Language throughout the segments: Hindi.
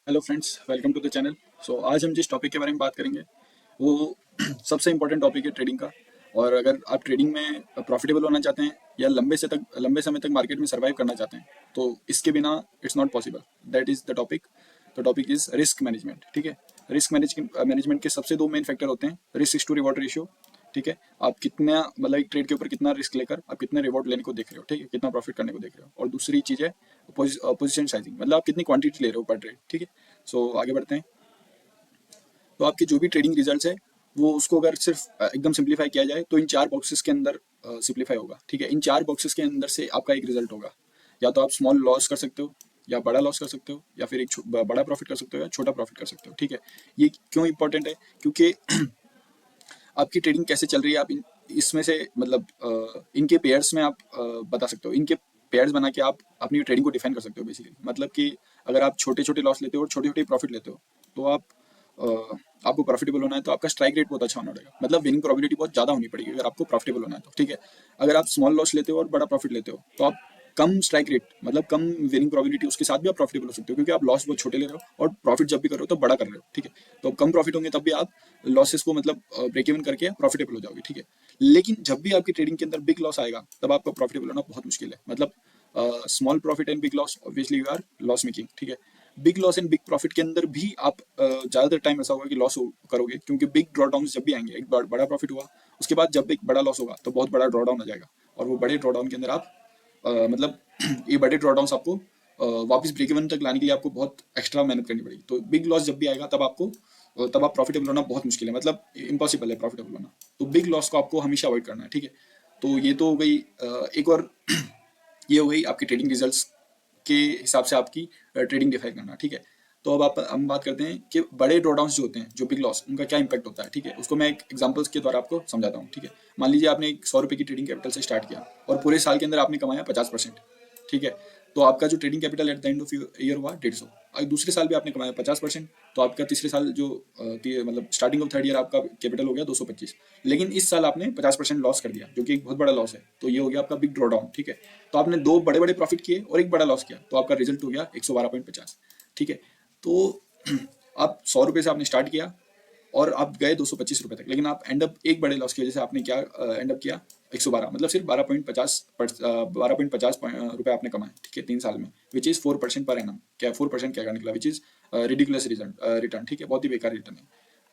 Hello friends, welcome to the channel. आज हम जिस टॉपिक के बारे में बात करेंगे वो सबसे इम्पोर्टेंट टॉपिक है ट्रेडिंग का। और अगर आप ट्रेडिंग में प्रॉफिटेबल होना चाहते हैं या लंबे समय तक मार्केट में सर्वाइव करना चाहते हैं तो इसके बिना it's not possible. That is the topic. The topic is risk management. ठीक है। रिस्क मैनेजमेंट के सबसे दो मेन फैक्टर होते हैं, रिस्क टू रिवॉर्ड रेशियो। ठीक है। आप कितना मतलब एक ट्रेड के ऊपर कितना रिस्क लेकर आप कितना रिवॉर्ड लेने को देख रहे हो, ठीक है, कितना प्रॉफिट करने को देख रहे हो। और दूसरी चीज़ है पोजीशन साइजिंग, मतलब आप कितनी क्वांटिटी ले रहे हो पर ट्रेड। ठीक है। आगे बढ़ते हैं। तो आपके जो भी ट्रेडिंग रिजल्ट्स है वो उसको अगर सिर्फ एकदम सिंप्लीफाई किया जाए तो इन चार बॉक्सेस के अंदर सिंप्लीफाई होगा। ठीक है। इन चार बॉक्सेस के अंदर से आपका एक रिजल्ट होगा। या तो आप स्मॉल लॉस कर सकते हो, या बड़ा लॉस कर सकते हो, या फिर एक बड़ा प्रॉफिट कर सकते हो, या छोटा प्रॉफिट कर सकते हो। ठीक है। ये क्यों इंपॉर्टेंट है? क्योंकि आपकी ट्रेडिंग कैसे चल रही है, आप इसमें से मतलब इनके पेयर्स में आप बता सकते हो। इनके पेयर्स बना के आप अपनी ट्रेडिंग को डिफाइन कर सकते हो बेसिकली। मतलब कि अगर आप छोटे छोटे लॉस लेते हो और छोटे छोटे प्रॉफिट लेते हो तो अ, आपको प्रॉफिटेबल होना है तो आपका स्ट्राइक रेट बहुत अच्छा होना पड़ेगा, मतलब विनिंग प्रोबेबिलिटी बहुत ज़्यादा होनी पड़ेगी अगर आपको प्रॉफिटेबल होना है तो। ठीक है। अगर आप स्मॉल लॉस लेते हो और बड़ा प्रॉफिट लेते हो तो आप कम स्ट्राइक रेट मतलब कम विनिंग प्रोबेबिलिटी उसके साथ भी आप प्रॉफिटेबल हो सकते हो, क्योंकि आप लॉस बहुत छोटे ले रहे हो और प्रॉफिट जब भी कर रहे हो तो बड़ा कर रहे हो। ठीक है। तो कम प्रॉफिट होंगे तब भी आप लॉसेस को मतलब ब्रेक इवन करके प्रॉफिटेबल हो जाओगे। ठीक है। लेकिन जब भी आपकी ट्रेडिंग के अंदर बिग लॉस आएगा तब आपका प्रॉफिटेबल होना बहुत मुश्किल है। मतलब small profit and big loss obviously you are loss making. ठीक है। Big loss and big profit के अंदर भी आप ज़्यादातर टाइम ऐसा होगा कि लॉस करोगे, क्योंकि बिग ड्रॉ डाउन जब भी आएंगे, एक बड़ा प्रॉफिट हुआ उसके बाद जब एक बड़ा लॉस होगा तो बहुत बड़ा ड्रॉ डाउन आ जाएगा। और वो बड़े ड्रॉ डाउन के अंदर आप मतलब ये बड़े ड्रॉ डाउन आपको वापस ब्रेक इवन तक लाने के लिए आपको बहुत एक्स्ट्रा मेहनत करनी पड़ेगी। तो बिग लॉस जब भी आएगा तब आप प्रॉफिटेबल होना बहुत मुश्किल है, मतलब इम्पॉसिबल है प्रॉफिटेबल होना। तो बिग लॉस को आपको हमेशा अवॉइड करना है। ठीक है। तो ये तो हो गई एक और ये हो गई आपकी ट्रेडिंग रिजल्ट्स के हिसाब से आपकी ट्रेडिंग डिफाइन करना। ठीक है। तो अब हम बात करते हैं कि बड़े ड्रॉडाउन्स जो होते हैं, जो बिग लॉस, उनका क्या इंपैक्ट होता है। ठीक है। उसको मैं एक एग्जांपल्स के द्वारा आपको समझाता हूँ। ठीक है। मान लीजिए आपने एक 100 रुपये की ट्रेडिंग कैपिटल से स्टार्ट किया और पूरे साल के अंदर आपने कमाया 50%। ठीक है। तो आपका जो trading capital at the end of year हुआ 150। और दूसरे साल भी आपने कमाया 50%, तो आपका तीसरे साल जो मतलब स्टार्टिंग ऑफ थर्ड ईयर आपका कैपिटल हो गया 225। लेकिन इस साल आपने 50% लॉस कर दिया, जो कि एक बहुत बड़ा लॉस है। तो ये हो गया आपका बिग ड्रॉ डाउन। ठीक है। तो आपने दो बड़े बड़े प्रॉफिट किए और एक बड़ा लॉस किया, तो आपका रिजल्ट हो गया 112.50। ठीक है। तो आप 100 रुपये से आपने स्टार्ट किया और आप गए 225 रुपये तक, लेकिन आप एंड अप एक बड़े लॉस की वजह से आपने क्या एंड अप किया 112, मतलब सिर्फ 12.50 रुपये आपने कमाए। ठीक है। 3 साल में, विच इज़ 4% पर एनम। क्या 4% क्या निकला, विच इज़ रिडिकुलस रिटर्न। ठीक है। बहुत ही बेकार रिटर्न है।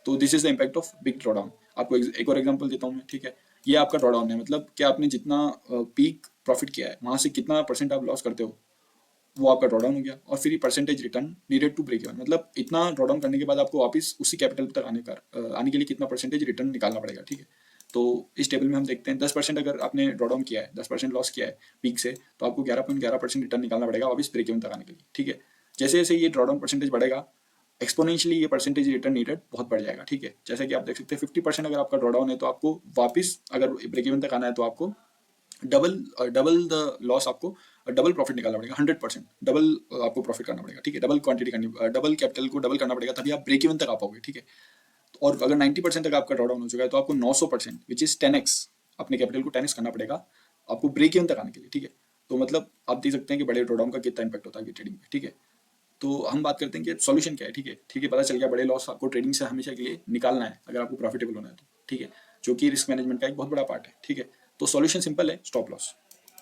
तो this is the impact of big drawdown. आपको एक और एग्जांपल देता हूँ मैं। ठीक है। ये आपका ड्रॉडाउन है, मतलब कि आपने जितना पीक प्रॉफिट किया है वहां से कितना परसेंट आप लॉस करते हो, वो आपका ड्रॉडाउन हो गया। और फिर percentage return needed to break even, मतलब इतना ड्रॉडाउन करने के बाद आपको वापस उसी कैपिटल तक आने के लिए कितना परसेंटेज रिटर्न निकालना पड़ेगा। ठीक है। तो इस टेबल में हम देखते हैं 10% अगर आपने ड्रॉडाउन किया है, 10% लॉस किया है पीक से, तो आपको 11.11% रिटर्न निकालना पड़ेगा वापस ब्रेक इवन तक आने के लिए। ठीक है। जैसे जैसे ये ड्रॉडाउन परसेंटेज बढ़ेगा, एक्सपोनेंशियली ये परसेंटेज रिटर्न नीडेड बहुत बढ़ जाएगा। ठीक है। जैसे कि आप देख सकते हैं 50% अगर आपका ड्रॉडाउन है तो आपको वापस अगर ब्रेक इवन तक आना है तो आपको डबल डबल द लॉस, आपको डबल प्रॉफिट निकालना पड़ेगा। 100% डबल आपको प्रॉफिट करना पड़ेगा। ठीक है। डबल क्वांटिटी करनी, डबल कैपिटल को डबल करना पड़ेगा, तभी आप ब्रेक इवन तक आ पाओगे। ठीक है। और अगर 90% तक आपका ड्रॉडाउन हो चुका है तो आपको 900% विच इज 10x अपने कैपिटल को 10x करना पड़ेगा आपको ब्रेक इवन तक आने के लिए। ठीक है। तो मतलब आप देख सकते हैं कि बड़े ड्रॉडाउन का कितना इंपैक्ट होता है ट्रेडिंग में। ठीक है। तो हम बात करते हैं कि सॉल्यूशन क्या है। ठीक है। ठीक है। पता चल गया बड़े लॉस आपको ट्रेडिंग से हमेशा के लिए निकालना है अगर आपको प्रॉफिटेबल होना है तो। ठीक है। जो कि रिस्क मैनेजमेंट का एक बहुत बड़ा पार्ट है। ठीक है। तो सॉल्यूशन सिंपल है, स्टॉप लॉस।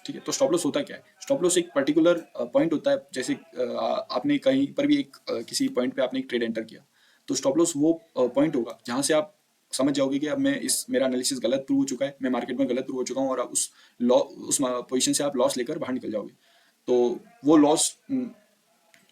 ठीक है। तो स्टॉप लॉस होता क्या है? स्टॉप लॉस एक पर्टिकुलर पॉइंट होता है, जैसे आपने कहीं पर भी एक किसी पॉइंट पे आपने एक ट्रेड एंटर किया, तो स्टॉप लॉस वो पॉइंट होगा जहां से आप समझ जाओगे कि अब मैं इस मेरा एनालिसिस गलत प्रूव हो चुका है, मैं मार्केट में गलत प्रूव हो चुका हूँ, और उस पोजीशन से आप लॉस लेकर बाहर निकल जाओगे। तो वो लॉस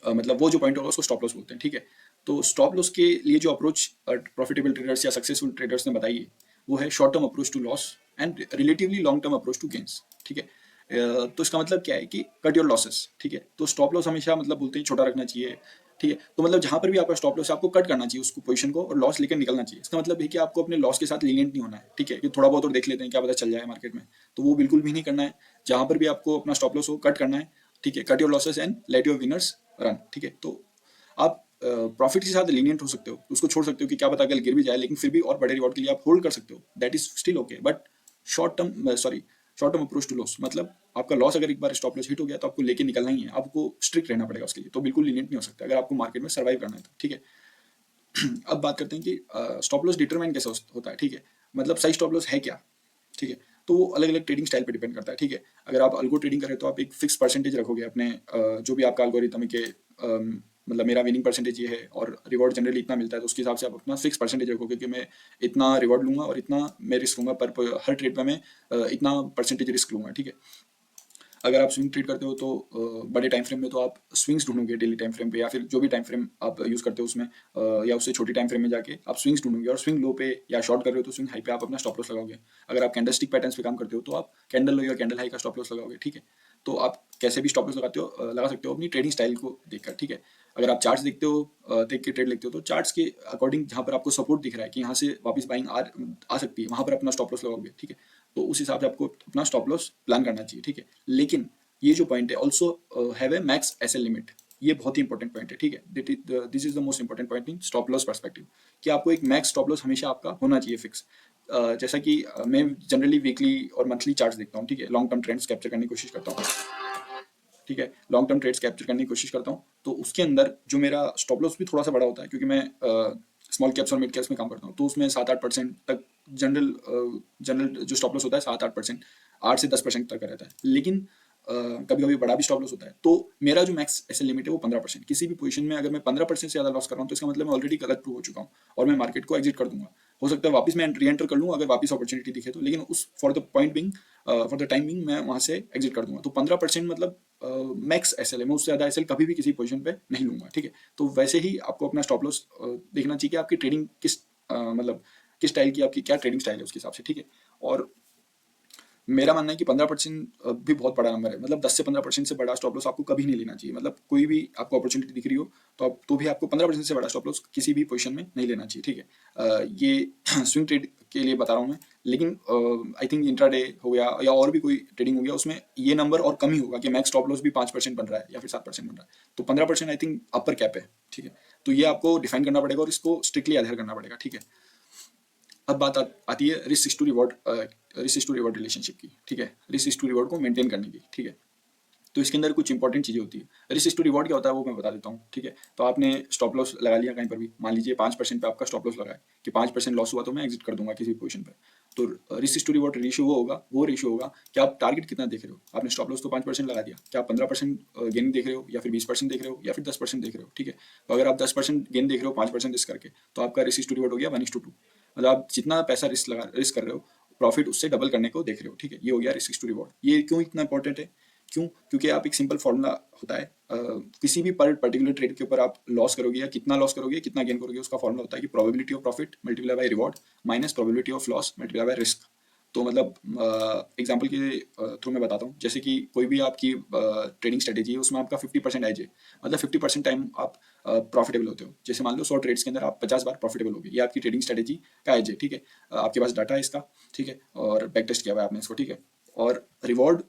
मतलब वो जो पॉइंट होगा उसको स्टॉप लॉस बोलते हैं। ठीक है। तो स्टॉप लॉस के लिए जो अप्रोच प्रॉफिटेबल ट्रेडर्स या सक्सेसफुल ट्रेडर्स ने बताई है वो है short term approach to loss and relatively long term approach to gains. ठीक है। तो इसका मतलब क्या है कि कट योर लॉसेस। ठीक है। तो स्टॉप लॉस हमेशा मतलब बोलते हैं छोटा रखना चाहिए। ठीक है। तो मतलब जहां पर भी आपका स्टॉप लॉस है आपको कट करना चाहिए उसको पोजीशन को, और लॉस लेकर निकलना चाहिए। इसका मतलब है कि आपको अपने लॉस के साथ लीनियंट नहीं होना है। ठीक है। कि थोड़ा बहुत और देख लेते हैं क्या पता चल जाए मार्केट में, तो वो बिल्कुल भी नहीं करना है। जहां पर भी आपको अपना स्टॉप लॉस हो कट करना है। ठीक है। Cut your losses and let your winners run. ठीक है। तो आप प्रॉफिट के साथ लीनियंट हो सकते हो, उसको छोड़ सकते हो कि क्या पता कल गिर भी जाए, लेकिन फिर भी और बड़े रिवॉर्ड के लिए आप होल्ड कर सकते हो, that is still okay. But short term approach to loss मतलब आपका लॉस अगर एक बार स्टॉप लॉस हिट हो गया तो आपको लेके निकलना ही है, आपको स्ट्रिक्ट रहना पड़ेगा उसके लिए, तो बिल्कुल लीनियंट नहीं हो सकता अगर आपको मार्केट में सर्वाइव करना है तो, ठीक है। अब बात करते हैं कि स्टॉप लॉस डिटरमाइन कैसे होता है, ठीक है, मतलब सही स्टॉप लॉस है क्या, ठीक है। तो वो अलग अलग ट्रेडिंग स्टाइल पे डिपेंड करता है, ठीक है। अगर आप अल्गो ट्रेडिंग करें तो आप एक फिक्स परसेंटेज रखोगे अपने जो भी आपका एल्गोरिथम के मतलब मेरा विनिंग परसेंटेज ये है और रिवॉर्ड जनरली इतना मिलता है, तो उसके हिसाब से आप अपना फिक्स परसेंटेज रखोगे कि मैं इतना रिवॉर्ड लूंगा और इतना मैं रिस्क लूंगा, पर हर ट्रेड में मैं इतना परसेंटेज रिस्क लूंगा, ठीक है। अगर आप स्विंग ट्रेड करते हो तो बड़े टाइम फ्रेम में तो आप स्विंग्स ढूंढोगे डेली टाइम फ्रेम पे, या फिर जो भी टाइम फ्रेम आप यूज़ करते हो उसमें या उससे छोटी टाइम फ्रेम में जाके आप स्विंग्स ढूंढोगे, और स्विंग लो पे या शॉर्ट कर रहे हो तो स्विंग हाई पे आप अपना स्टॉप लॉस लगाओगे। अगर आप कैंडल स्टिक पैटर्न्स पे काम करते हो तो आप कैंडल लो या कैंडल हाई का स्टॉप लॉस लगाओगे, ठीक है। तो आप कैसे भी स्टॉप लॉस लगाते हो लगा सकते हो अपनी ट्रेडिंग स्टाइल को देखकर, ठीक है। अगर आप चार्ट्स देखते हो देख के ट्रेड लिखते हो तो चार्ट्स के अकॉर्डिंग जहाँ पर आपको सपोर्ट दिख रहा है कि यहाँ से वापस बाइंग आ सकती है, वहाँ पर अपना स्टॉप लॉस लगाओगे, ठीक है। तो उस हिसाब से आपको अपना स्टॉप लॉस प्लान करना चाहिए, ठीक है। लेकिन ये जो पॉइंट है also have a max SL limit, ये बहुत ही इंपॉर्टेंट पॉइंट है, ठीक है। This is the most important point in stop loss perspective, कि आपको एक मैक्स स्टॉप लॉस हमेशा आपका होना चाहिए फिक्स। जैसा कि मैं जनरली वीकली और मंथली चार्ट्स देखता हूँ, ठीक है, लॉन्ग टर्म ट्रेंड्स कैप्चर करने की कोशिश करता हूँ, ठीक है, लॉन्ग टर्म ट्रेड्स कैप्चर करने की कोशिश करता हूँ। तो उसके अंदर जो मेरा स्टॉप लॉस भी थोड़ा सा बड़ा होता है, क्योंकि मैं स्मॉल कैप्स और मिड कैप्स में काम करता हूँ, तो उसमें 7-8% तक जनरल जनरल जो स्टॉप लॉस होता है 7-8%, 8 से 10% तक का रहता है। लेकिन कभी कभी बड़ा भी स्टॉप लॉस होता है, तो मेरा जो मैक्स ऐसे लिमिट है वो 15%। किसी भी पोजीशन में अगर मैं 15% से ज़्यादा लॉस कर रहा हूँ तो इसका मतलब मैं ऑलरेडी गलत प्रूव हो चुका हूँ और मैं मार्केट को एग्जिट कर दूंगा। हो सकता है वापस मैं री एंटर कर लूँ अगर वापस अपॉर्चुनिटी दिखे तो, लेकिन उस for the point being for the time being मैं वहाँ से एग्जिट कर दूंगा। तो 15% मतलब मैक्स एसएल है, मैं उससे ज़्यादा एसएल कभी भी किसी पोजीशन पे नहीं लूंगा, ठीक है। तो वैसे ही आपको अपना स्टॉप लॉस देखना चाहिए कि आपकी ट्रेडिंग किस मतलब किस स्टाइल की, आपकी क्या ट्रेडिंग स्टाइल है उसके हिसाब से, ठीक है। और मेरा मानना है कि 15% भी बहुत बड़ा नंबर है, मतलब 10 से 15% से बड़ा स्टॉप लॉस आपको कभी नहीं लेना चाहिए। मतलब कोई भी आपको अपॉर्चुनिटी दिख रही हो तो आप तो भी आपको 15% से बड़ा स्टॉप लॉस किसी भी पोजीशन में नहीं लेना चाहिए, ठीक है। ये स्विंग ट्रेड के लिए बता रहा हूँ मैं, लेकिन आई थिंक इंट्राडे हो गया या और भी कोई ट्रेडिंग हो गया उसमें ये नंबर और कम ही होगा कि मैक्स स्टॉप लॉस भी 5% बन रहा है या फिर 7% बन रहा है। तो 15% आई थिंक अपर कैप है, ठीक है। तो ये आपको डिफाइन करना पड़ेगा और इसको स्ट्रिक्टली अध्ययन करना पड़ेगा, ठीक है। अब बात आती है रिस्क टू रिवॉर्ड रिलेशनशिप की, ठीक है, रिस्क टू रिवॉर्ड को मेंटेन करने की, ठीक है। तो इसके अंदर कुछ इंपॉर्टेंट चीज़ें होती है। रिस्क टू रिवॉर्ड क्या होता है वो मैं बता देता हूँ, ठीक है। तो आपने स्टॉप लॉस लगा लिया कहीं पर भी, मान लीजिए 5% पे आपका स्टॉप लॉस लगा है कि 5% लॉस हुआ तो मैं एग्जिट कर दूंगा किसी भी पोजीशन पे। तो रिस्क टू रिवॉर्ड रेशियो वो रेशियो होगा कि आप टारगेट कितना देख रहे हो। आपने स्टॉप लॉस तो 5% लगा दिया, क्या आप 15% गेन देख रहे हो या फिर 20% देख रहे हो या फिर 10% देख रहे हो, ठीक है। तो अगर आप 10% गेन देख रहे हो 5% रिस्क करके, तो आपका रिस्क टू रिवॉर्ड हो गया 1:2। मतलब आप जितना पैसा रिस्क कर रहे हो प्रॉफिट उससे डबल करने को देख रहे हो, ठीक है। ये हो गया रिस्क टू रिवॉर्ड। ये क्यों इतना इंपॉर्टेंट है, क्यों, क्योंकि आप एक सिंपल फॉर्मूला होता है किसी भी पर्टिकुलर ट्रेड के ऊपर आप लॉस करोगे या कितना लॉस करोगे कितना गेन करोगे, उसका फॉर्मूला होता है कि probability of profit multiply by reward minus probability of loss multiply by risk. तो मतलब एग्जाम्पल के थ्रू मैं बताता हूँ, जैसे कि कोई भी आपकी ट्रेडिंग स्ट्रेटेजी है उसमें आपका 50% एज है, मतलब 50% टाइम आप प्रॉफिटेबल होते हो। जैसे मान लो 100 ट्रेड्स के अंदर आप 50 बार प्रॉफिटेबल हो गए, ये आपकी ट्रेडिंग स्ट्रेटेजी का एज है, ठीक है। आपके पास डाटा है इसका, ठीक है, और बैक टेस्ट किया हुआ है आपने इसको, ठीक है। और रिवॉर्ड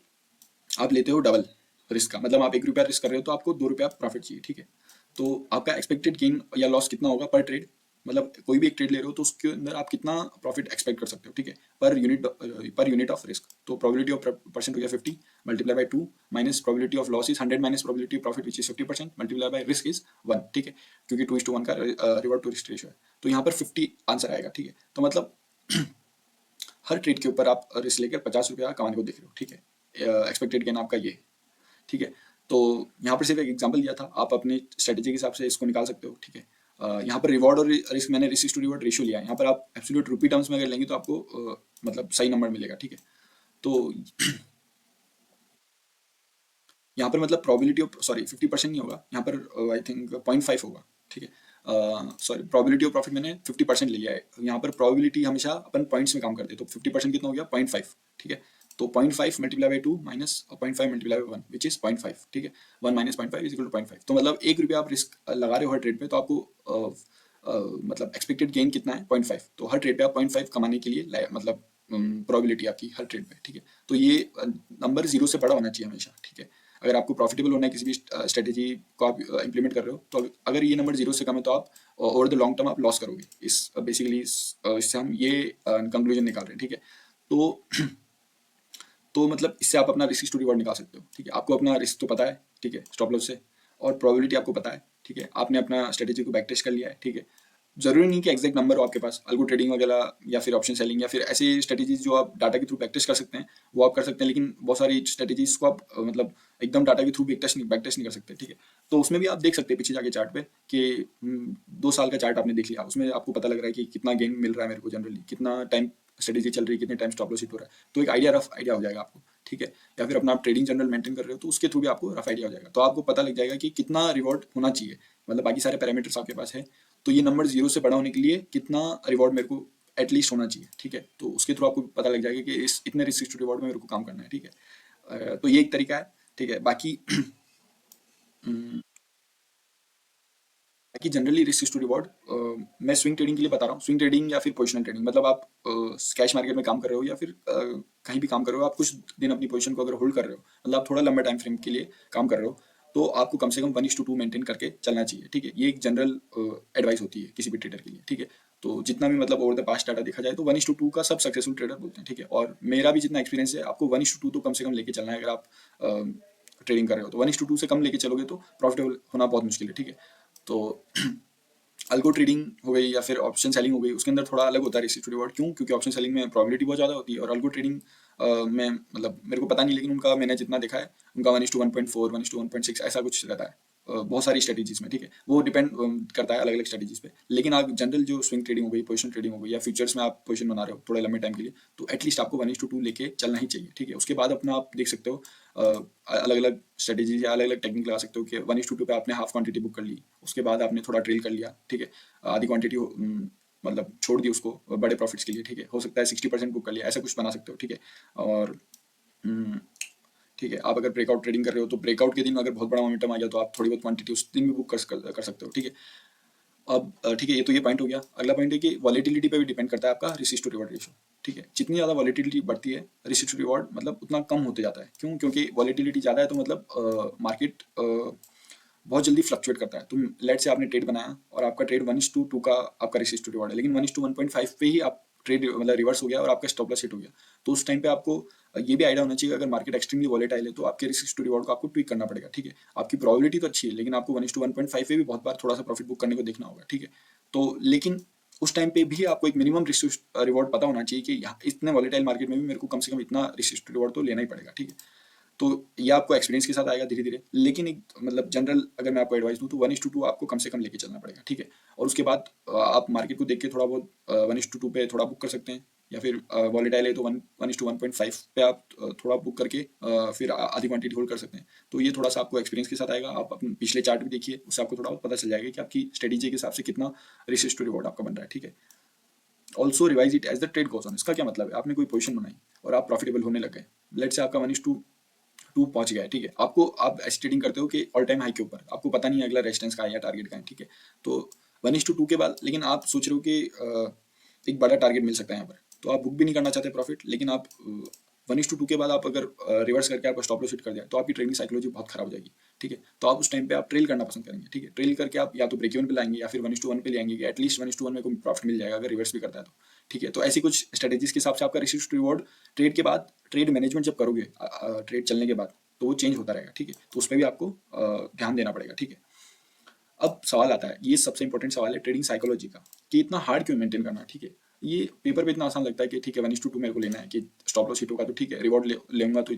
आप लेते हो डबल रिस्क का, मतलब आप 1 रुपया रिस्क कर रहे हो तो आपको 2 रुपया प्रॉफिट चाहिए, ठीक है। तो आपका एक्सपेक्टेड गेन या लॉस कितना होगा पर ट्रेड, मतलब कोई भी एक ट्रेड ले रहे हो तो उसके अंदर आप कितना प्रॉफिट एक्सपेक्ट कर सकते हो, ठीक है, पर यूनिट ऑफ रिस्क। तो प्रोबेबिलिटी ऑफ परसेंट हो गया 50 multiply by 2 minus probability of loss is 100 minus probability of profit which is 50% multiply by risk is 1, ठीक है, क्योंकि 2:1 का रिवॉर्ड टू रिस्क रेशियो है। तो यहाँ पर 50 आंसर आएगा, ठीक है। तो मतलब हर ट्रेड के ऊपर आप रिस्क लेकर 50 रुपया कमाने को देख रहे हो, ठीक है। एक्सपेक्टेड गेन आपका ये, ठीक है। तो यहाँ पर सिर्फ एक एग्जांपल दिया था, आप अपने स्ट्रेटेजी के हिसाब से इसको निकाल सकते हो, ठीक है। यहाँ पर रिवॉर्ड और रिस्क, मैंने रिस्क टू रिवॉर्ड रेशियो लिया है। यहाँ पर आप एब्सोल्यूट रुपी टर्म्स में अगर लेंगे तो आपको मतलब सही नंबर मिलेगा, ठीक है। तो यहाँ पर मतलब प्रोबेबिलिटी ऑफ, सॉरी 50% नहीं होगा यहाँ पर, आई थिंक 0.5 होगा, ठीक है। सॉरी प्रोबेबिलिटी ऑफ प्रॉफिट मैंने 50% ले लिया है। यहाँ पर प्रोबेबिलिटी हमेशा अपन पॉइंट्स में काम करते हैं, तो 50% कितना हो गया 0.5, ठीक है। तो 0.5 multiply by 2 minus 0.5 multiply by 1 which is 0.5, ठीक है। 1 माइनस 0.5 इज इक्वल टू 0.5। तो मतलब 1 रुपया आप रिस्क लगा रहे हो हर ट्रेड पे, तो आपको मतलब एक्सपेक्टेड गेन कितना है 0.5। तो हर ट्रेड पे आप 0.5 कमाने के लिए मतलब प्रोबेबिलिटी आपकी हर ट्रेड पे, ठीक है। तो ये नंबर जीरो से बड़ा होना चाहिए हमेशा, ठीक है। अगर आपको प्रॉफिटेबल होना है किसी भी स्ट्रेटेजी को आप इंप्लीमेंट कर रहे हो, तो अगर ये नंबर जीरो से कम है तो आप ओवर द लॉन्ग टर्म आप लॉस करोगे। इस बेसिकली इससे हम ये कंक्लूजन निकाल रहे हैं, ठीक है। तो तो मतलब इससे आप अपना रिस्क टू रिवॉर्ड निकाल सकते हो, ठीक है। आपको अपना रिस्क तो पता है, ठीक है, स्टॉप लॉस से, और प्रोबेबिलिटी आपको पता है, ठीक है। आपने अपना स्ट्रेटेजी को बैक टेस्ट कर लिया है, ठीक है। जरूरी नहीं कि एग्जैक्ट नंबर हो आपके पास, अल्गो ट्रेडिंग वगैरह या फिर ऑप्शन सेलिंग या फिर ऐसी स्ट्रेटेजीज जो आप डाटा के थ्रू बैक टेस्ट कर सकते हैं, वो आप कर सकते हैं। लेकिन बहुत सारी स्ट्रेटेजीज को आप मतलब एकदम डाटा के थ्रू बैक टेस्ट नहीं कर सकते, ठीक है। तो उसमें भी आप देख सकते हैं पीछे जाके चार्ट पे कि 2 साल का चार्ट आपने देख लिया, उसमें आपको पता लग रहा है कि कितना गेन मिल रहा है मेरे को जनरली, कितना टाइम स्ट्रेटेजी चल रही है, कितने टाइम स्टॉप लॉस हिट हो रहा है, तो एक आइडिया, रफ आइडिया हो जाएगा आपको, ठीक है। या फिर अपना आप ट्रेडिंग जनरल मेंटेन कर रहे हो तो उसके थ्रू भी आपको रफ आइडिया हो जाएगा, तो आपको पता लग जाएगा कि कितना रिवॉर्ड होना चाहिए, मतलब बाकी सारे पैरामीटर्स आपके पास है, तो ये नंबर 0 से बड़ा होने के लिए कितना रिवॉर्ड मेरे को एटलीस्ट होना चाहिए, ठीक है। तो उसके थ्रू आपको पता लग जाएगा कि इस इतने रिस्क टू रिवॉर्ड में मेरे को काम करना है, ठीक है। तो ये एक तरीका है, ठीक है। बाकी बाकी जनरली रिस्क टू रिवॉर्ड मैं स्विंग ट्रेडिंग के लिए बता रहा हूँ। स्विंग ट्रेडिंग या फिर पोजिशनल ट्रेडिंग, मतलब आप कैश मार्केट में काम कर रहे हो या फिर कहीं भी काम कर रहे हो, आप कुछ दिन अपनी पोजीशन को अगर होल्ड कर रहे हो, मतलब आप थोड़ा लंबा टाइम फ्रेम के लिए काम कर रहे हो, तो आपको कम से कम 1:2 मेंटेन करके चलना चाहिए, ठीक है। ये एक जनरल एडवाइस होती है किसी भी ट्रेडर के लिए, ठीक है। तो जितना भी मतलब ओवर द पास्ट डाटा देखा जाए तो 1:2 का सब सक्सेसफुल ट्रेडर बोलते हैं, ठीक है। और मेरा भी जितना एक्सपीरियंस है, आपको 1:2 तो कम से कम लेके चलना है। अगर आप ट्रेडिंग कर रहे हो तो 1:2 से कम लेके चलोगे तो प्रॉफिटेबल होना बहुत मुश्किल है, ठीक है। तो अल्गो ट्रेडिंग हो गई या फिर ऑप्शन सेलिंग हो गई, उसके अंदर थोड़ा अलग होता है रिस्क टू रिवॉर्ड। क्यों? क्योंकि ऑप्शन सेलिंग में प्रोबेबिलिटी बहुत ज़्यादा होती है, और अल्गो ट्रेडिंग में मतलब मेरे को पता नहीं, लेकिन उनका मैंने जितना देखा है, उनका 1:1.4 1:1.6 ऐसा कुछ रहता है बहुत सारी स्ट्रेटेजीज में, ठीक है। वो डिपेंड करता है अलग अलग स्ट्रेटेजीज पे। लेकिन आप जनरल जो स्विंग ट्रेडिंग हो गई, पोजिशन ट्रेडिंग हो गई, या फ्यूचर्स में आप पोजिशन बना रहे हो थोड़े लंबे टाइम के लिए, तो एटलीस्ट आपको 1:2 लेके चलना ही चाहिए, ठीक है। उसके बाद अपना आप देख सकते हो अलग अलग स्ट्रेटेजीज या अलग अलग टेक्निक लगा सकते हो कि 1:2 पे आपने हाफ क्वांटिटी बुक कर ली, उसके बाद आपने थोड़ा ट्रेल कर लिया, ठीक है। आधी क्वांटिटी मतलब छोड़ दी उसको बड़े प्रॉफिट्स के लिए, ठीक है। हो सकता है 60% बुक कर लिया, ऐसा कुछ बना सकते हो, ठीक है। और हम्म, ठीक है, आप अगर ब्रेकआउट ट्रेडिंग कर रहे हो तो ब्रेकआउट के दिन अगर बहुत बड़ा मोमेंटम आ गया तो आप थोड़ी बहुत क्वांटिटी उस दिन भी बुक कर सकते हो, ठीक है। अब ठीक है, ये तो ये पॉइंट हो गया। अगला पॉइंट है कि वॉलेटिलिटी पे भी डिपेंड करता है आपका रिस्क टू रिवॉर्ड रेशियो, ठीक है। जितनी ज़्यादा वॉलेटिलिटी बढ़ती है, रिस्क टू रिवॉर्ड मतलब उतना कम होते जाता है। क्यों? क्योंकि वॉलेटिलिटी ज़्यादा है तो मतलब मार्केट बहुत जल्दी फ्लक्चुएट करता है। तुम लेट से आपने ट्रेड बनाया और आपका ट्रेड 1:2 का आपका रिस्क टू रिवॉर्ड है, लेकिन 1:1.5 पे ही आप ट्रेड मतलब रिवर्स हो गया और आपका स्टॉप लॉस हिट हो गया, तो उस टाइम पे आपको ये भी आइडिया होना चाहिए कि अगर मार्केट एक्सट्रीमली वॉलेटाइल है तो आपके रिस्क टू रिवॉर्ड को आपको ट्विक करना पड़ेगा, ठीक है। आपकी प्रोबेबिलिटी तो अच्छी है, लेकिन आपको 1:1.5 पे भी बहुत बार थोड़ा सा प्रॉफिट बुक करने को देखना होगा, ठीक है। तो लेकिन उस टाइम पे भी आपको एक मिनिमम रिस्क रिवॉर्ड पता होना चाहिए कि यहाँ इतने वॉलेटाइल मार्केट में भी मेरे को कम से कम इतना रिस्क रिवॉर्ड तो लेना ही पड़ेगा, ठीक है। तो ये आपको एक्सपीरियंस के साथ आएगा धीरे धीरे, लेकिन एक मतलब जनरल अगर मैं आपको एडवाइस दूँ तो 1:2 आपको कम से कम लेके चलना पड़ेगा, ठीक है। और उसके बाद आप मार्केट को देख के थोड़ा बहुत 1:2 पे थोड़ा बुक कर सकते हैं, या फिर वॉलेटाइल है तो 1:1.5 पे आप थोड़ा बुक करके फिर आधी क्वांटिटी होल्ड कर सकते हैं। तो ये थोड़ा सा आपको एक्सपीरियंस के साथ आएगा। आप अपने पिछले चार्ट भी देखिए, उससे आपको थोड़ा बहुत पता चल जाएगा कि आपकी स्ट्रेटेजी के हिसाब से कितना रिस्क टू रिवॉर्ड आपका बन रहा है, ठीक है। Also revise it as the trade goes on. इसका क्या मतलब है? आपने कोई पोजीशन बनाई और आप प्रॉफिटेबल होने लग गए, लेट से आपका 1:2 पहुंच गया है, ठीक है। आपको आप ऐसी ट्रेडिंग करते हो कि ऑल टाइम हाई के ऊपर, आपको पता नहीं है अगला रेजिस्टेंस का है या टारगेट का है, ठीक है। तो 1:2 के बाद लेकिन आप सोच रहे हो कि एक बड़ा टारगेट मिल सकता है यहाँ पर, तो आप बुक भी नहीं करना चाहते प्रॉफिट, लेकिन आप 1:2 के बाद आप अगर रिवर्स करके आपको स्टॉप लॉस हिट कर दिया तो आपकी ट्रेडिंग साइकोलॉजी बहुत खराब हो जाएगी, ठीक है। तो आप उस टाइम पे आप ट्रेल करना पसंद करेंगे, ठीक है। ट्रेल करके आप या तो ब्रेक इवन पे लाएंगे या फिर 1:1 पे ले आएंगे कि एटलीस्ट 1:1 में कोई प्रॉफिट मिल जाएगा अगर रिवर्स भी करता है तो, ठीक है। तो ऐसी कुछ स्ट्रेटेजीज के हिसाब से आपका रिस्क रिवॉर्ड ट्रेड के बाद, ट्रेड मैनेजमेंट जब करोगे ट्रेड चलने के बाद, तो वो चेंज होता रहेगा, ठीक है। तो उस पर भी आपको ध्यान देना पड़ेगा, ठीक है। अब सवाल आता है, ये सबसे इंपॉर्टेंट सवाल है ट्रेडिंग साइकोलॉजी का, कि इतना हार्ड क्यों मेंटेन करना है, ठीक है। ये पेपर पे इतना आसान लगता है कि ठीक है 1:2 मेरे को लेना है कि स्टॉप लॉस हिट होगा तो ठीक है, रिवॉर्ड लेऊंगा तो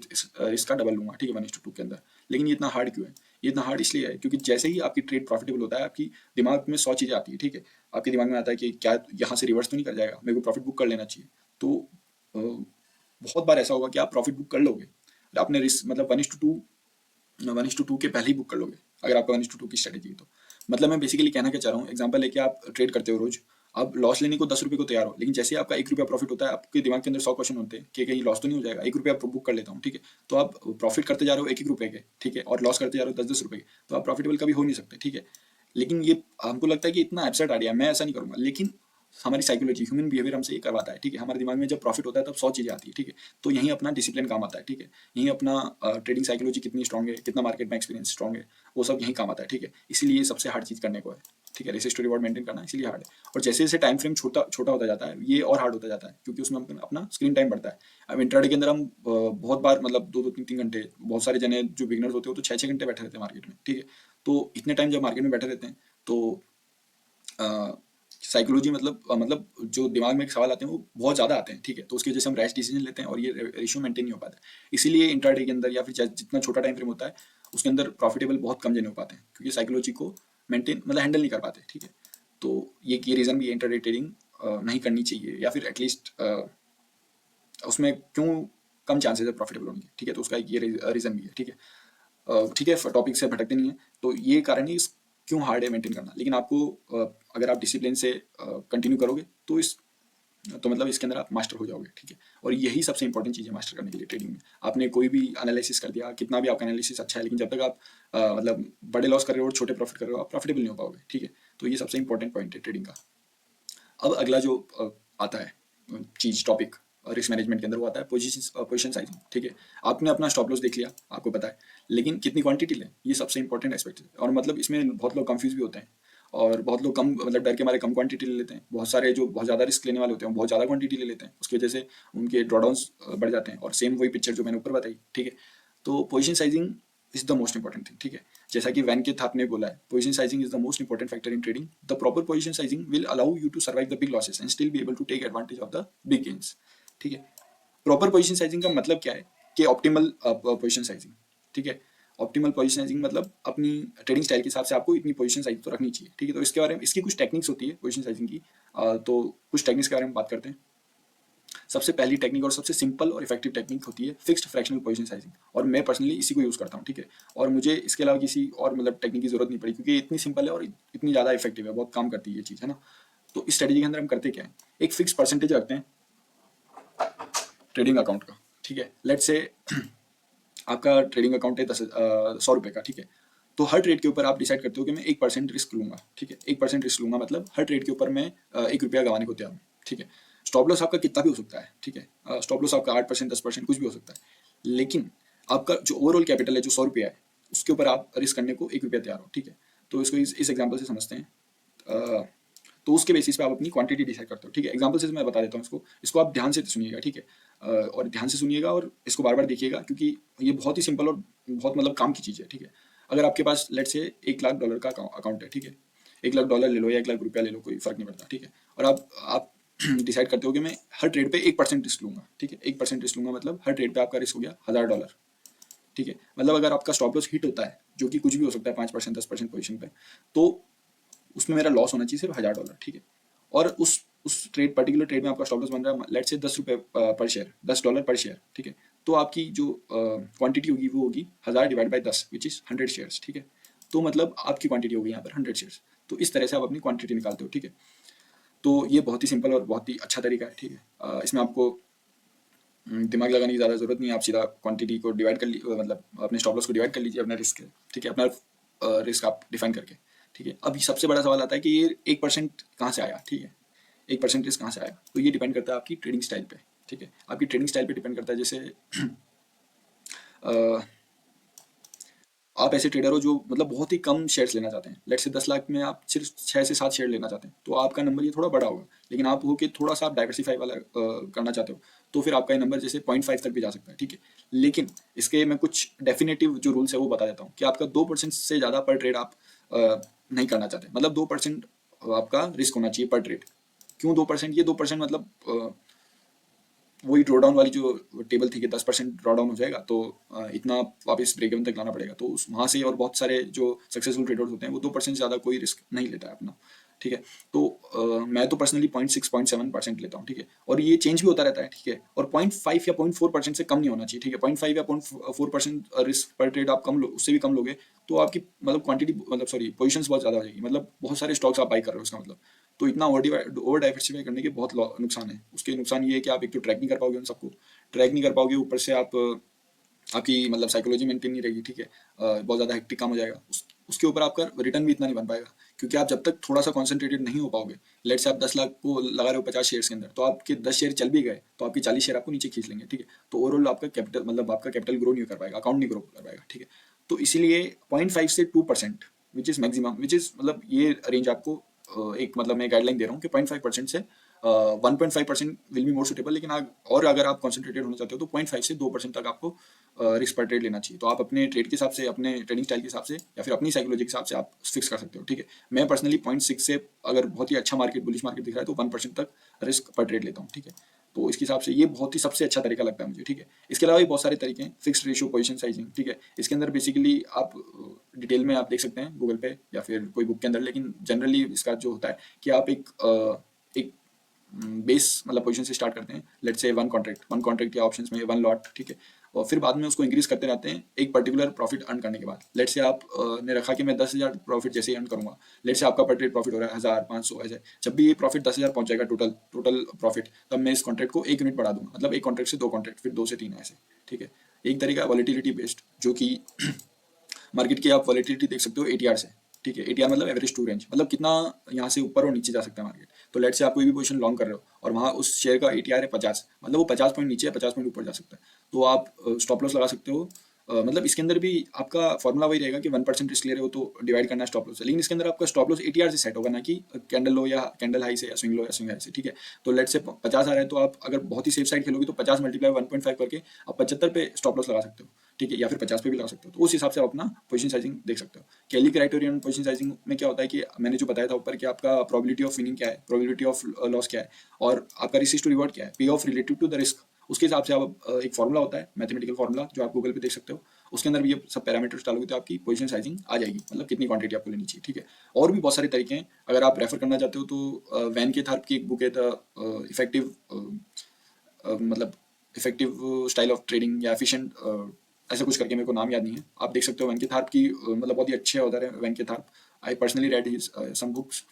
इसका डबल लूंगा, ठीक है, 1:2 के अंदर। लेकिन ये इतना हार्ड क्यों है? ये इतना हार्ड इसलिए है क्योंकि जैसे ही आपकी ट्रेड प्रॉफिटेबल होता है, आपकी दिमाग में 100 चीज़ें आती है, ठीक है। आपके दिमाग में आता है कि क्या यहाँ से रिवर्स तो नहीं कर जाएगा, मेरे को प्रॉफिट बुक कर लेना चाहिए। तो बहुत बार ऐसा होगा कि आप प्रॉफिट बुक कर लोगे, आपने रिस्क मतलब 1:2 के पहले ही बुक कर लोगे अगर आपका 1:2 की स्ट्रेटेजी है तो। मतलब मैं बेसिकली कहना क्या चाह रहा हूँ, एग्जांपल लेके आप ट्रेड करते हो रोज, आप लॉस लेने को 10 रुपये को तैयार हो, लेकिन जैसे ही आपका 1 रुपया प्रॉफिट होता है, आपके दिमाग के अंदर 100 क्वेश्चन होते हैं कि कहीं लॉस तो नहीं हो जाएगा, 1 रुपया बुक कर लेता हूँ, ठीक है। तो आप प्रॉफिट करते जा रहे हो 1-1 रुपये के, ठीक है, और लॉस करते जा रहे हो 10-10 रुपये के, तो आप प्रॉफिटेबल कभी हो नहीं सकते, ठीक है। लेकिन ये हमको लगता है कि इतना एब्सर्ड आइडिया, मैं ऐसा नहीं करूँगा, लेकिन हमारी साइकोलॉजी, ह्यूमन बिहेवियर हमसे ये करवाता है, ठीक है। हमारे दिमाग में जब प्रॉफिट होता है तब 100 चीज़ें आती है, ठीक है। तो यहीं अपना डिसिप्लिन काम आता है, ठीक है। यहीं अपना ट्रेडिंग साइकोलॉजी कितनी स्ट्रॉन्ग है, कितना मार्केट में एक्सपीरियंस स्ट्रॉन्ग है, वो सब यहीं काम आता है, ठीक है। इसीलिए ये सबसे हार्ड चीज़ करने को है, ठीक है। रेसिस्ट टू रिवॉर्ड मेंटेन करना इसलिए हार्ड है। और जैसे जैसे टाइम फ्रेम छोटा छोटा होता जाता है, ये और हार्ड होता जाता है, क्योंकि उसमें अपना स्क्रीन टाइम बढ़ता है। अब इंट्राडे के अंदर हम बहुत बार मतलब 2-2 3-3 घंटे, बहुत सारे जने जो बिगनर्स होते हैं वो तो 6-6 घंटे बैठे रहते हैं मार्केट में, ठीक है। तो इतने टाइम जब मार्केट में बैठे रहते हैं तो साइकोलॉजी मतलब जो दिमाग में सवाल आते हैं वो बहुत ज़्यादा आते हैं, ठीक है। तो उसकी वजह से हम रैश डिसीजन लेते हैं और ये रेशियो मेंटेन नहीं हो पाता है। इसीलिए इंट्राडे के अंदर या फिर जितना छोटा टाइम फ्रेम होता है उसके अंदर प्रॉफिटेबल बहुत कम जने हो पाते हैं, क्योंकि साइकोलॉजी को मेंटेन मतलब हैंडल नहीं कर पाते, ठीक है। तो ये रीज़न भी है इंट्राडे ट्रेडिंग नहीं करनी चाहिए, या फिर एटलीस्ट उसमें क्यों कम चांसेस है प्रॉफिटेबल होने के, ठीक है। तो उसका एक ये रीज़न भी है, ठीक है। ठीक है, टॉपिक से भटकते नहीं है। तो ये कारण है क्यों हार्ड है मेंटेन करना। लेकिन आपको अगर आप डिसिप्लिन से कंटिन्यू करोगे तो मतलब इसके अंदर आप मास्टर हो जाओगे, ठीक है। और यही सबसे इंपॉर्टेंट चीज़ है मास्टर करने के लिए ट्रेडिंग में। आपने कोई भी एनालिसिस कर दिया, कितना भी आपका एनालिसिस अच्छा है, लेकिन जब तक आप मतलब बड़े लॉस कर रहे हो और छोटे प्रॉफिट कर रहे हो, आप प्रॉफिटेबल नहीं हो पाओगे, ठीक है। तो ये सबसे इंपॉर्टेंट पॉइंट है ट्रेडिंग का। अब अगला जो आता है चीज टॉपिक रिस्क मैनेजमेंट के अंदर, वो आता है पोजीशन साइजिंग, ठीक है। आपने अपना स्टॉप लॉस देख लिया, आपको पता है, लेकिन कितनी क्वांटिटी लें, ये सबसे इंपॉर्टेंट एस्पेक्ट है। और मतलब इसमें बहुत लोग कंफ्यूज भी होते हैं, और बहुत लोग कम मतलब डर के मारे कम क्वांटिटी ले लेते हैं। बहुत सारे जो बहुत ज़्यादा रिस्क लेने वाले होते हैं वो बहुत ज़्यादा क्वांटिटी ले लेते हैं, उसकी वजह से उनके ड्रॉडाउन्स बढ़ जाते हैं। और सेम वही पिक्चर जो मैंने ऊपर बताई, ठीक है। तो position sizing is the most important thing, ठीक है। जैसा कि वैन के थाप ने बोला है, position sizing is the most important factor in trading. The proper position sizing will allow you to survive the big losses and still be able to take advantage of the big gains, ठीक है। प्रॉपर पोजीशन साइजिंग का मतलब क्या है कि ऑप्टिमल पोजीशन साइजिंग, ठीक है। ऑप्टिमल पोजीशन साइजिंग मतलब अपनी ट्रेडिंग स्टाइल के हिसाब से आपको इतनी पोजीशन साइज तो रखनी चाहिए, ठीक है। तो इसके बारे में इसकी कुछ टेक्निक्स होती है पोजीशन साइजिंग की। तो कुछ टेक्निक्स के बारे में बात करते हैं। सबसे पहली टेक्निक और सबसे सिंपल और इफेक्टिव टेक्निक होती है फिक्स्ड फ्रैक्शनल पोजीशन साइजिंग, और मैं पर्सनली इसी को यूज़ करता हूँ, ठीक है। और मुझे इसके अलावा किसी और मतलब टेक्निक की जरूरत नहीं पड़ी, क्योंकि इतनी सिंपल है और इतनी ज़्यादा इफेक्टिव है, बहुत काम करती है ये चीज़, है ना। तो इस स्ट्रेटेजी के अंदर हम करते क्या है, एक फिक्स परसेंटेज रखते हैं ट्रेडिंग अकाउंट का, ठीक है। लेट्स से आपका ट्रेडिंग अकाउंट है 100 रुपये का, ठीक है। तो हर ट्रेड के ऊपर आप डिसाइड करते हो कि मैं 1% रिस्क लूंगा, ठीक है। 1% रिस्क लूंगा मतलब हर ट्रेड के ऊपर मैं 1 रुपया गंवाने को तैयार हूँ, ठीक है। स्टॉप लॉस आपका कितना भी हो सकता है, ठीक है। स्टॉप लॉस आपका 8%, 10%, कुछ भी हो सकता है, लेकिन आपका जो ओवरऑल कैपिटल है जो 100 रुपया है, उसके ऊपर आप रिस्क करने को 1 रुपया तैयार हो, ठीक है। तो इसको इस एग्जाम्पल से समझते हैं। अ, तो उसके बेसिस पे आप अपनी क्वांटिटी डिसाइड करते हो, ठीक है। एग्जांपल से मैं बता देता हूँ इसको आप ध्यान से सुनिएगा, ठीक है। और ध्यान से सुनिएगा और इसको बार बार देखिएगा, क्योंकि ये बहुत ही सिंपल और बहुत मतलब काम की चीज़ है, ठीक है। अगर आपके पास लेट से $1,00,000 का अकाउंट है, ठीक है। $1,00,000 ले लो या $1,00,000 ले लो, कोई फर्क नहीं पड़ता, ठीक है। और आप डिसाइड करते हो कि मैं हर ट्रेड पे 1% रिस्क लूंगा, ठीक है। 1% रिस्क लूंगा मतलब हर ट्रेड पे आपका रिस्क हो गया $1,000, ठीक है। मतलब अगर आपका स्टॉप लॉस हिट होता है, जो कि कुछ भी हो सकता है, 5%, 10% पोजिशन पे, तो उसमें मेरा लॉस होना चाहिए सिर्फ $1,000, ठीक है। और उस पर्टिकुलर ट्रेड में आपका स्टॉप लॉस बन रहा है लेट से $10 पर शेयर, $10 पर शेयर, ठीक है। तो आपकी जो क्वांटिटी होगी वो होगी 1000 divide by 10 which is 100 shares, ठीक है। तो मतलब आपकी क्वांटिटी होगी यहाँ पर 100 शेयर्स। तो इस तरह से आप अपनी क्वांटिटी निकालते हो, ठीक है। तो ये बहुत ही सिंपल और बहुत ही अच्छा तरीका है, ठीक है। इसमें आपको दिमाग लगाने की ज़्यादा जरूरत नहीं है। आप सीधा क्वांटिटी को डिवाइड कर लीजिए, मतलब अपने स्टॉप लॉस को डिवाइड कर लीजिए अपना रिस्क, ठीक है। अपना रिस्क आप डिफाइन करके, ठीक है। अब सबसे बड़ा सवाल आता है कि ये 1% कहाँ से आया, ठीक है। 1% रिस्क कहाँ से आया, तो ये डिपेंड करता है आपकी ट्रेडिंग स्टाइल पे, ठीक है। आपकी ट्रेडिंग स्टाइल पे डिपेंड करता है। जैसे अ, आप ऐसे ट्रेडर हो जो मतलब बहुत ही कम शेयर्स लेना चाहते हैं, लेट से 10 लाख में आप सिर्फ 6 से 7 शेयर लेना चाहते हैं, तो आपका नंबर ये थोड़ा बड़ा होगा। लेकिन आप हो कि थोड़ा सा आप डाइवर्सिफाई वाला करना चाहते हो, तो फिर आपका ये नंबर जैसे 0.5 तक भी जा सकता है, ठीक है। लेकिन इसके मैं कुछ डेफिनेटिव जो रूल्स है वो बता देता हूँ कि आपका 2% से ज़्यादा पर ट्रेड आप नहीं करना चाहते, मतलब 2% आपका रिस्क होना चाहिए पर ट्रेड। क्यों 2%? ये 2% मतलब वही ड्रॉडाउन वाली जो टेबल थी कि 10% ड्रॉडाउन हो जाएगा तो इतना वापस ब्रेक इवन तक लाना पड़ेगा। तो उस वहाँ से और बहुत सारे जो सक्सेसफुल ट्रेडर्स होते हैं वो 2% से ज़्यादा कोई रिस्क नहीं लेता है अपना, ठीक है। तो मैं तो पर्सनली 0.6 0.7% लेता हूँ, ठीक है। और ये चेंज भी होता रहता है, ठीक है। और 0.5 या 0.4% से कम नहीं होना चाहिए, ठीक है। 0.5 या 0.4% रिस्क पर ट्रेड आप कम लो, उससे भी कम लोगे तो आपकी मतलब क्वांटिटी मतलब सॉरी पोजीशंस बहुत ज़्यादा हो जाएगी, मतलब बहुत सारे स्टॉक्स आप बाई कर रहे हो इसका मतलब। तो इतना ओवर डाइवर्सिफाई करने के बहुत नुकसान है। उसके नुकसान ये है कि आप एक तो ट्रैक नहीं कर पाओगे उन सबको, ट्रैक नहीं कर पाओगे, ऊपर से आप आपकी मतलब साइकोलॉजी मेंटेन नहीं रहेगी, ठीक है। बहुत ज़्यादा हेक्टिक काम हो जाएगा, उसके ऊपर आपका रिटर्न भी इतना नहीं बन पाएगा, क्योंकि आप जब तक थोड़ा सा कॉन्सेंट्रेटेड नहीं हो पाओगे, लेट से आप 10 लाख को लगा रहे हो 50 शेयर्स के अंदर, तो आपके 10 शेयर चल भी गए तो आपके 40 शेयर आपको नीचे खींच लेंगे, ठीक है। तो ओवरऑल आपका कैपिटल मतलब आपका कैपिटल ग्रो नहीं कर पाएगा, अकाउंट नहीं ग्रो कर पाएगा, ठीक है। तो इसीलिए 0.5 से 2% which is maximum, which is मतलब ये रेंज आपको एक मतलब मैं गाइडलाइन दे रहा हूँ कि 0.5% से 1.5% विल बी मोर सुटेबल। लेकिन और अगर आप कॉन्सेंट्रेटेड होना चाहते हो तो 0.5 से 2% तक आपको रिस्क पर ट्रेड लेना चाहिए। तो आप अपने ट्रेड के हिसाब से, अपने ट्रेडिंग स्टाइल के हिसाब से या फिर अपनी साइकोलॉजी के हिसाब से आप फिक्स कर सकते हो, ठीक है। मैं पर्सनली 0.6 से अगर बहुत ही अच्छा मार्केट, बुलिश मार्केट दिख रहा है तो 1% तक रिस्क पर ट्रेड लेता हूँ, ठीक है। तो इसके हिसाब से ये बहुत ही सबसे अच्छा तरीका लगता है मुझे, ठीक है। इसके अलावा भी बहुत सारे तरीके हैं, फिक्स्ड रेशियो पोजीशन साइजिंग, ठीक है। इसके अंदर बेसिकली आप डिटेल में आप देख सकते हैं गूगल पे या फिर कोई बुक के अंदर, लेकिन जनरली इसका जो होता है कि आप एक बेस मतलब पोजीशन से स्टार्ट करते हैं, लेट से वन कॉन्ट्रैक्ट या ऑप्शंस में वन लॉट, ठीक है। और फिर बाद में उसको इंक्रीज करते रहते हैं एक पर्टिकुलर प्रॉफिट अर्न करने के बाद। लेट से आप ने रखा कि मैं 10,000 प्रॉफिट जैसे ही अर्न करूंगा, लेट से आपका पर ट्रेड प्रॉफिट हो रहा है 1000, 500 ऐसे, जब भी ये प्रॉफिट 10,000 पहुंच जाएगा टोटल टोटल प्रॉफिट, तब मैं इस कॉन्ट्रैक्ट को 1 यूनिट बढ़ा दूंगा, मतलब एक कॉन्ट्रैक्ट से 2 कॉन्ट्रैक्ट, फिर 2 से 3 ऐसे, ठीक है। एक तरीका वॉलेटिलिटी बेस्ड, जो कि मार्केट की आप वॉलेटिलिटी देख सकते हो एटीआर से, ठीक है। एटीआर मतलब एवरेज टू रेंज, मतलब कितना यहाँ से ऊपर और नीचे जा सकता है मार्केट। तो लेट से आप कोई भी पोजीशन लॉन्ग कर रहे हो और वहाँ उस शेयर का एटीआर है 50, मतलब वो 50 पॉइंट नीचे है, 50 पॉइंट ऊपर जा सकता है, तो आप स्टॉप लॉस लगा सकते हो। मतलब इसके अंदर भी आपका फॉर्मूला वही रहेगा कि 1% रिस्क ले रहे हो तो डिवाइड करना है स्टॉप लॉस से, लेकिन इसके अंदर आपका स्टॉप लॉस एटीआर से सेट होगा, ना कि कैंडल लो या कैंडल हाई से या स्विंग लो या स्विंग हाई से, ठीक है। तो लेट से 50 आ रहा है तो आप अगर बहुत ही सेफ साइड खेलोगे तो 50 मल्टीप्लाई 1.5 करके आप 75 पे स्टॉप लॉस लगा सकते हो, ठीक है, या फिर 50 पे भी लगा सकते हो। तो उस हिसाब से आप अपना पोजीशन साइजिंग देख सकते हो। कैली क्राइटेरियन पोजीशन साइजिंग में क्या होता है कि मैंने जो बताया था ऊपर कि आपका प्रोबेबिलिटी ऑफ विनिंग क्या है, प्रोबेबिलिटी ऑफ लॉस क्या है, और आपका रिस्क टू रिवॉर्ड क्या है, pay off relative to the risk, उसके हिसाब से आप एक फॉर्मूला होता है, मैथमेटिकल फॉर्मूला, जो आप गूगल पे देख सकते हो। उसके अंदर भी ये सब पैरामीटर्स डालोगे तो आपकी पोजीशन साइजिंग आ जाएगी, मतलब कितनी क्वांटिटी आपको लेनी चाहिए, ठीक है। और भी बहुत सारे तरीके हैं, अगर आप रेफर करना चाहते हो तो वैन के थार्प की एक बुक है द इफेक्टिव मतलब इफेक्टिव स्टाइल ऑफ ट्रेडिंग या एफिशिएंट, ऐसा कुछ करके, मेरे को नाम याद नहीं है, आप देख सकते हो। वेंकी थार्प की मतलब बहुत ही अच्छे ऑथर है Van K Tharp, I personally read his some books.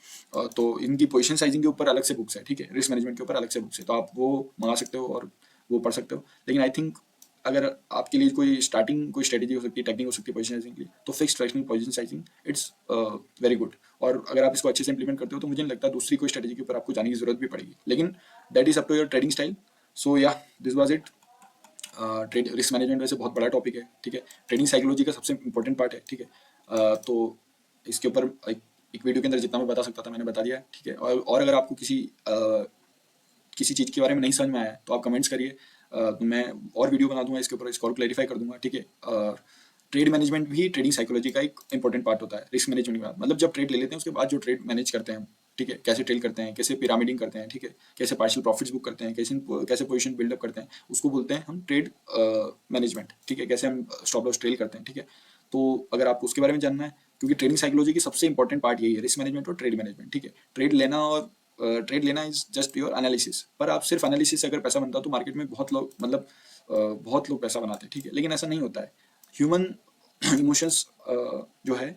तो इनकी पोजीशन साइजिंग के ऊपर अलग से बुक्स है, ठीक है, रिस्क मैनेजमेंट के ऊपर अलग से बुक्स है, तो आप वो मंगा सकते हो और वो पढ़ सकते हो। लेकिन आई थिंक अगर आपके लिए कोई स्टार्टिंग कोई स्ट्रेटेजी हो सकती है, टेक्निक हो सकती है पोजीशन साइजिंग के लिए, तो fixed fractional position sizing it's very good. और अगर आप इसको अच्छे से इंप्लीमेंट करते हो तो मुझे नहीं लगता दूसरी कोई स्ट्रेटेजी के ऊपर आपको जाने की जरूरत भी पड़ेगी, लेकिन that is up to your trading style. So yeah this was it. Trade risk management वैसे बहुत बड़ा टॉपिक है, ठीक है, ट्रेडिंग साइकोलॉजी का सबसे इंपॉर्टेंट पार्ट है, ठीक है। तो इसके ऊपर एक वीडियो के अंदर जितना मैं बता सकता था मैंने बता दिया, ठीक है। और अगर आपको किसी चीज़ के बारे में नहीं समझ में आया तो आप कमेंट्स करिए, तो मैं और वीडियो बना दूंगा इसके ऊपर, इसको और क्लैरिफाई कर दूंगा, ठीक है। ट्रेड मैनेजमेंट भी ट्रेडिंग साइकोलॉजी का एक इंपॉर्टेंट पार्ट होता है रिस्क मैनेजमेंट के बाद, मतलब जब ट्रेड ले लेते हैं उसके बाद जो ट्रेड मैनेज करते हैं हम, ठीक है, कैसे ट्रेड करते हैं, कैसे पिरामिडिंग करते हैं, ठीक है, कैसे पार्शियल प्रॉफिट्स बुक करते हैं, कैसे पोजीशन बिल्डअप करते हैं, उसको बोलते हैं हम ट्रेड मैनेजमेंट, ठीक है, कैसे हम स्टॉप लॉस ट्रेल करते हैं, ठीक है। तो अगर आपको उसके बारे में जानना है, क्योंकि ट्रेडिंग साइकोलॉजी की सबसे इंपॉर्टेंट पार्ट यही है, रिस्क मैनेजमेंट और ट्रेड मैनेजमेंट, ठीक है। ट्रेड लेना इज जस्ट योर एनालिसिस, पर आप सिर्फ एनालिसिस से अगर पैसा बनता तो मार्केट में बहुत लोग मतलब बहुत लोग पैसा बनाते हैं, ठीक है, लेकिन ऐसा नहीं होता है। ह्यूमन इमोशंस जो है,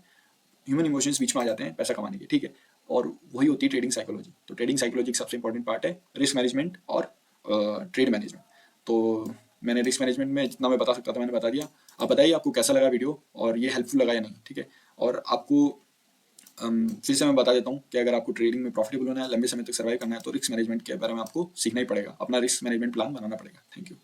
ह्यूमन इमोशंस बीच में आ जाते हैं पैसा कमाने के, ठीक है, और वही होती है ट्रेडिंग साइकोलॉजी। तो ट्रेडिंग साइकोलॉजी का सबसे इंपॉर्टेंट पार्ट है रिस्क मैनेजमेंट और ट्रेड मैनेजमेंट। तो मैंने रिस्क मैनेजमेंट में जितना मैं बता सकता था मैंने बता दिया। आप बताइए आपको कैसा लगा वीडियो और ये हेल्पफुल लगा या नहीं, ठीक है। और आपको फिर से मैं बता देता हूँ कि अगर आपको ट्रेडिंग में प्रॉफिटेबल होना है, लंबे समय तक सर्वाइव करना है, तो रिस्क मैनेजमेंट के बारे में आपको सीखना ही पड़ेगा, अपना रिस्क मैनेजमेंट प्लान बनाना पड़ेगा। Thank you.